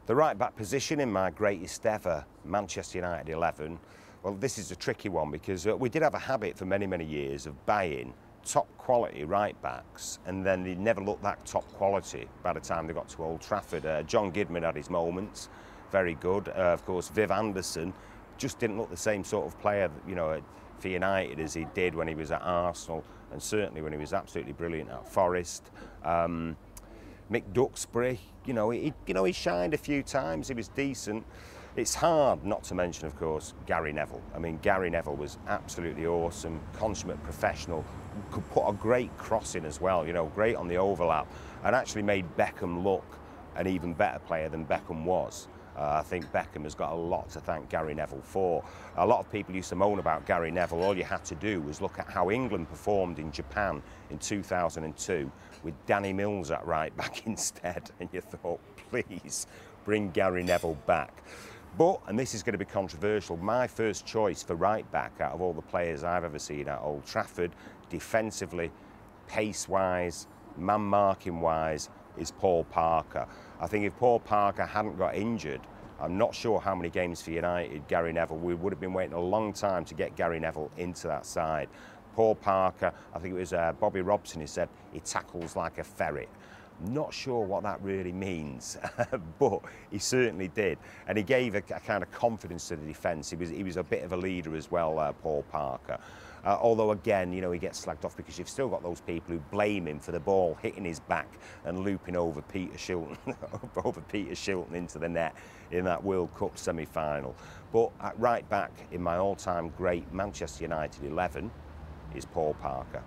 The right-back position in my greatest ever Manchester United 11, well, this is a tricky one because we did have a habit for many, many years of buying top-quality right-backs, and then they never looked that top quality by the time they got to Old Trafford. John Gidman had his moments, very good. Of course, Viv Anderson just didn't look the same sort of player, you know, for United as he did when he was at Arsenal, and certainly when he was absolutely brilliant at Forest. Mick Duxbury, you know, he shined a few times. He was decent. It's hard not to mention, of course, Gary Neville. I mean, Gary Neville was absolutely awesome, consummate professional, could put a great cross in as well, you know, great on the overlap, and actually made Beckham look an even better player than Beckham was. I think Beckham has got a lot to thank Gary Neville for. A lot of people used to moan about Gary Neville. All you had to do was look at how England performed in Japan in 2002 with Danny Mills at right back instead, and you thought, please bring Gary Neville back. But, and this is going to be controversial, my first choice for right back out of all the players I've ever seen at Old Trafford, defensively, pace-wise, man-marking-wise, is Paul Parker. I think if Paul Parker hadn't got injured, I'm not sure how many games for United Gary Neville, we would have been waiting a long time to get Gary Neville into that side. Paul Parker, I think it was Bobby Robson who said, he tackles like a ferret. Not sure what that really means, but he certainly did. And he gave a kind of confidence to the defence. He was a bit of a leader as well, Paul Parker. Although again, you know, he gets slagged off because you've still got those people who blame him for the ball hitting his back and looping over Peter Shilton, into the net in that World Cup semi-final. But at right back in my all-time great Manchester United 11 is Paul Parker.